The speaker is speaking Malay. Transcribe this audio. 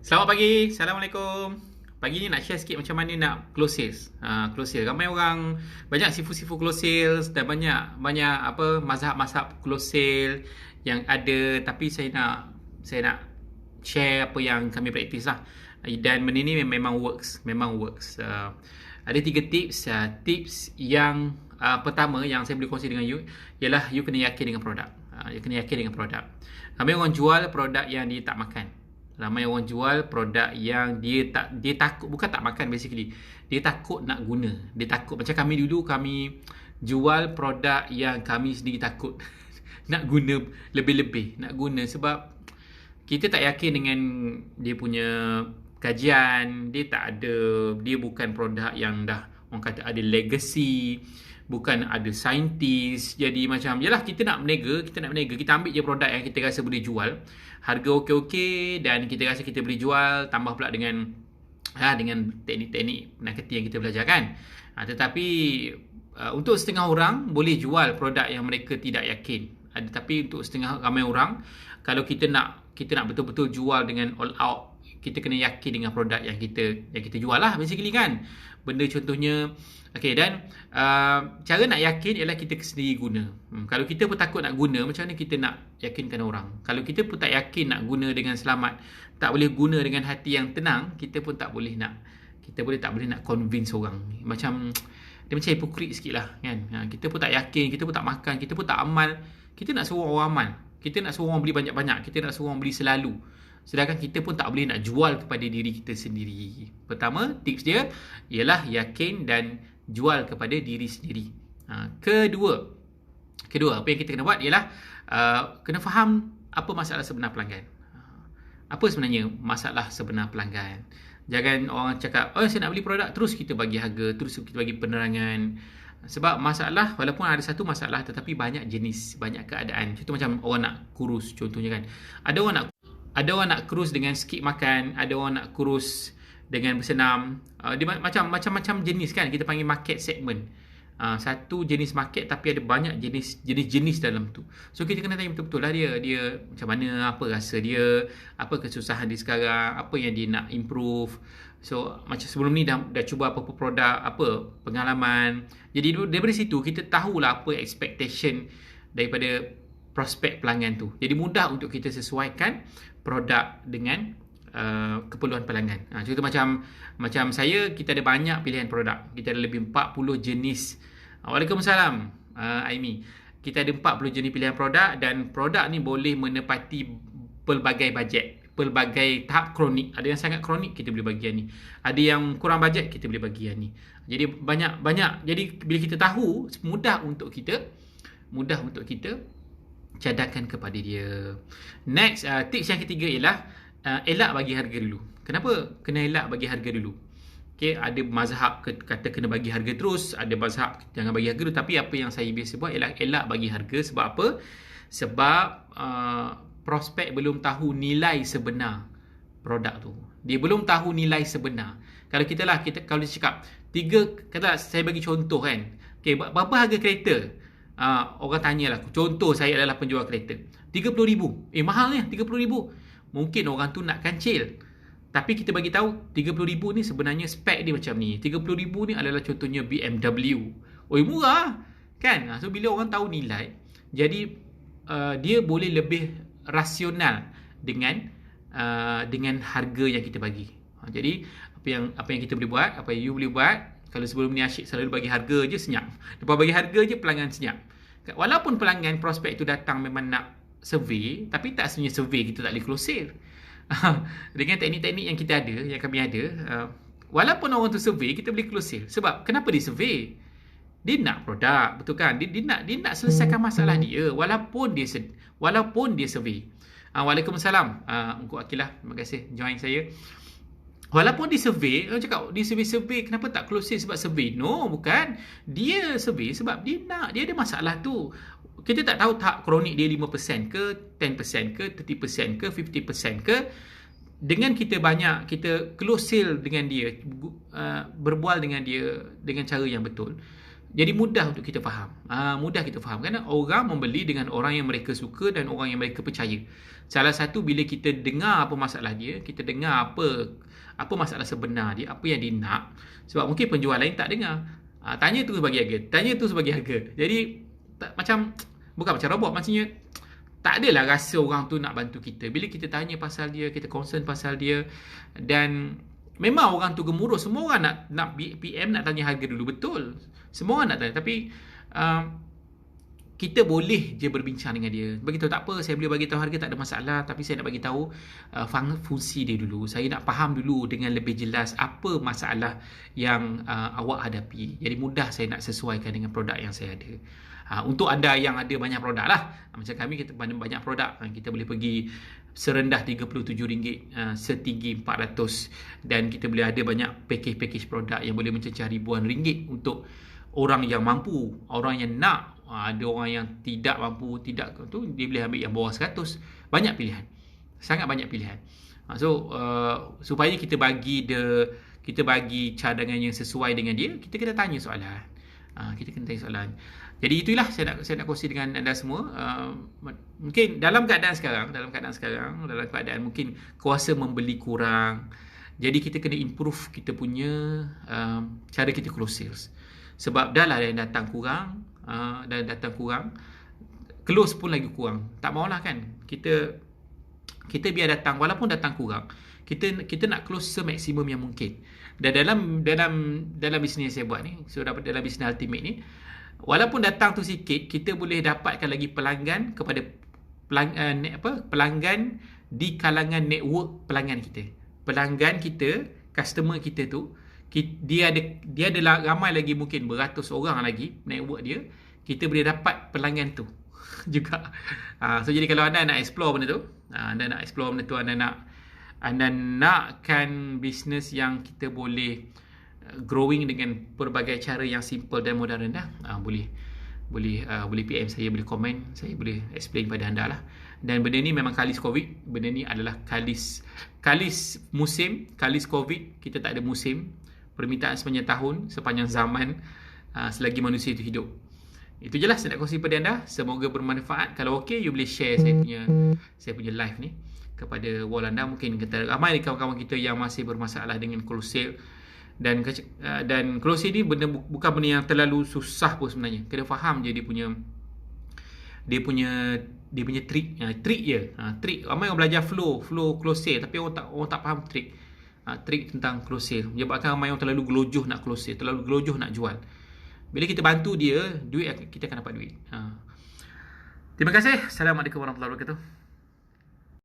Selamat pagi, Assalamualaikum. Pagi ni nak share sikit macam mana nak close sales. Close sales. Ramai orang, banyak sifu-sifu close sales dan banyak apa mazhab-mazhab close sales yang ada, tapi saya nak share apa yang kami praktis lah. Dan benda ni memang works. Ada 3 tips. Tips yang pertama yang saya boleh kongsi dengan you ialah you kena yakin dengan produk. You kena yakin dengan produk. Ramai orang jual produk yang dia tak makan. Ramai orang jual produk yang dia takut, bukan tak makan basically. Dia takut nak guna. Dia takut, macam kami jual produk yang kami sendiri takut nak guna lebih-lebih, nak guna sebab kita tak yakin dengan dia punya kajian, dia bukan produk yang dah orang kata ada legacy, bukan ada saintis. Jadi macam yalah, kita nak berniaga, kita ambil je produk yang kita rasa boleh jual, harga okey-okey, dan kita rasa kita boleh jual, tambah pula dengan teknik-teknik marketing yang kita belajar kan. Tetapi untuk setengah orang boleh jual produk yang mereka tidak yakin. Tapi untuk setengah ramai orang, kalau kita nak betul-betul jual dengan all out, kita kena yakin dengan produk yang kita jual lah basically kan. Benda contohnya, okay, dan cara nak yakin ialah kita sendiri guna. Kalau kita pun takut nak guna, macam mana kita nak yakinkan orang? Kalau kita pun tak yakin nak guna dengan selamat, tak boleh guna dengan hati yang tenang, kita pun tak boleh nak convince orang. Dia macam hipokrit sikit lah kan. Kita pun tak yakin, kita pun tak makan, kita pun tak amal. Kita nak suruh orang amal, kita nak suruh orang beli banyak-banyak, kita nak suruh orang beli selalu, sedangkan kita pun tak boleh nak jual kepada diri kita sendiri. Pertama, tips dia ialah yakin dan jual kepada diri sendiri. Kedua, apa yang kita kena buat ialah kena faham apa masalah sebenar pelanggan. Apa sebenarnya masalah sebenar pelanggan? Jangan orang cakap, oh saya nak beli produk, terus kita bagi harga, terus kita bagi penerangan. Sebab masalah, walaupun ada satu masalah, tetapi banyak jenis, banyak keadaan. Contoh macam orang nak kurus contohnya kan. Ada orang nak kurus dengan skip makan, ada orang nak kurus dengan bersenam. Dia macam-macam jenis kan. Kita panggil market segment. Satu jenis market tapi ada banyak jenis dalam tu. So kita kena tanya betul-betul lah dia macam mana, apa rasa dia, apa kesusahan dia sekarang, apa yang dia nak improve. So macam sebelum ni dah cuba apa-apa produk, apa pengalaman. Jadi daripada situ kita tahulah apa expectation daripada prospek pelanggan tu. Jadi mudah untuk kita sesuaikan produk dengan keperluan pelanggan. Contoh macam saya, kita ada banyak pilihan produk. Kita ada lebih 40 jenis. Waalaikumsalam, Aimi. Kita ada 40 jenis pilihan produk, dan produk ni boleh menepati pelbagai bajet, pelbagai tahap kronik. Ada yang sangat kronik, kita boleh bagi yang ni. Ada yang kurang bajet, kita boleh bagi yang ni. Jadi banyak. Jadi bila kita tahu, mudah untuk kita cadangkan kepada dia. Next, tips yang ketiga ialah elak bagi harga dulu. Kenapa kena elak bagi harga dulu? Okay, ada mazhab kata kena bagi harga terus, ada mazhab jangan bagi harga dulu. Tapi apa yang saya biasa buat ialah elak bagi harga. Sebab apa? Sebab prospek belum tahu nilai sebenar produk tu. Dia belum tahu nilai sebenar. Kalau kita kalau dia cakap kata saya bagi contoh kan. Okay, berapa harga kereta? Orang tanyalah, contoh saya adalah penjual kereta, 30,000. Mahal ni, 30,000. Mungkin orang tu nak kancil, tapi kita bagi tahu 30,000 ni sebenarnya spek dia macam ni. 30,000 ni adalah contohnya BMW. Murah kan? So bila orang tahu nilai, jadi dia boleh lebih rasional dengan harga yang kita bagi. Jadi apa yang kita boleh buat, apa yang you boleh buat, kalau sebelum ni asyik selalu bagi harga je, senyap. Lepas bagi harga je, pelanggan senyap. Walaupun pelanggan prospek tu datang memang nak survey, tapi tak sebenarnya survey kita tak boleh close sale. Dengan teknik-teknik yang kita ada, yang kami ada, walaupun orang tu survey, kita boleh close sale. Sebab kenapa dia survey? Dia nak produk, betul kan? Dia nak selesaikan masalah dia walaupun dia survey. Waalaikumsalam, Ungku Akilah, terima kasih join saya. Walaupun dia survey, orang cakap dia survey, kenapa tak close sale sebab survey? No, bukan. Dia survey sebab dia ada masalah tu. Kita tak tahu tahap kronik dia 5% ke, 10% ke, 30% ke, 50% ke. Dengan kita close sale dengan dia, berbual dengan dia dengan cara yang betul, Jadi mudah untuk kita faham. Mudah kita faham kerana orang membeli dengan orang yang mereka suka dan orang yang mereka percaya. Salah satu bila kita dengar apa masalah dia, kita dengar apa masalah sebenar dia, apa yang dia nak. Sebab mungkin penjual lain tak dengar. Tanya tu sebagai harga, tanya tu sebagai harga. Jadi macam bukan macam robot, maksudnya tak adalah rasa orang tu nak bantu kita. Bila kita tanya pasal dia, kita concern pasal dia, dan memang orang tu gemuruh. Semua orang nak PM, nak tanya harga dulu. Betul. Semua orang nak tanya. Tapi kita boleh je berbincang dengan dia. Beritahu tak apa, saya boleh bagi tahu harga, tak ada masalah, tapi saya nak bagi tahu fungsi dia dulu. Saya nak faham dulu dengan lebih jelas apa masalah yang awak hadapi. Jadi mudah saya nak sesuaikan dengan produk yang saya ada. Untuk anda yang ada banyak produk lah, macam kami, kita banyak produk, kita boleh pergi serendah RM37, setinggi RM400, dan kita boleh ada banyak package produk yang boleh mencecah ribuan ringgit untuk orang yang mampu, orang yang nak. Ada orang yang tidak mampu, tidak tu, dia boleh ambil yang bawah 100. Banyak pilihan, sangat banyak pilihan. So supaya kita bagi cadangan yang sesuai dengan dia, kita kena tanya soalan. Jadi itulah saya nak kongsi dengan anda semua. Mungkin dalam keadaan sekarang, dalam keadaan mungkin kuasa membeli kurang, jadi kita kena improve kita punya cara kita close sales. Sebab dah lah yang datang kurang, close pun lagi kurang. Tak maulah kan, kita biar datang, walaupun datang kurang, kita nak close semaksimum yang mungkin. Dan dalam bisnes yang saya buat ni, dalam bisnes Ultimate ni, walaupun datang tu sikit, kita boleh dapatkan lagi pelanggan kepada pelanggan di kalangan network pelanggan kita. Pelanggan kita, customer kita tu, dia ada ramai lagi, mungkin beratus orang lagi network dia. Kita boleh dapat pelanggan tu juga. So jadi kalau anda nak explore benda tu, anda nakkan bisnes yang kita boleh growing dengan pelbagai cara yang simple dan mudah rendah, boleh PM saya, boleh komen, saya boleh explain pada anda lah. Dan benda ni memang kalis COVID. Benda ni adalah kalis musim, kalis COVID. Kita tak ada musim. Permintaan sepanjang tahun, sepanjang zaman, selagi manusia itu hidup. Itu je lah saya nak kongsi pada anda. Semoga bermanfaat. Kalau okey, you boleh share saya punya live ni kepada wall anda. Mungkin ramai kawan-kawan kita yang masih bermasalah dengan close sale. Dan close sale ni bukan benda yang terlalu susah pun sebenarnya. Kena faham je dia punya trik je. Trik. Ramai orang belajar flow close sale, tapi orang tak faham trik tentang close sale. Menyebabkan ramai orang terlalu gelojoh nak close sale, terlalu gelojoh nak jual. Bila kita bantu dia, kita akan dapat duit. Terima kasih. Assalamualaikum warahmatullahi wabarakatuh.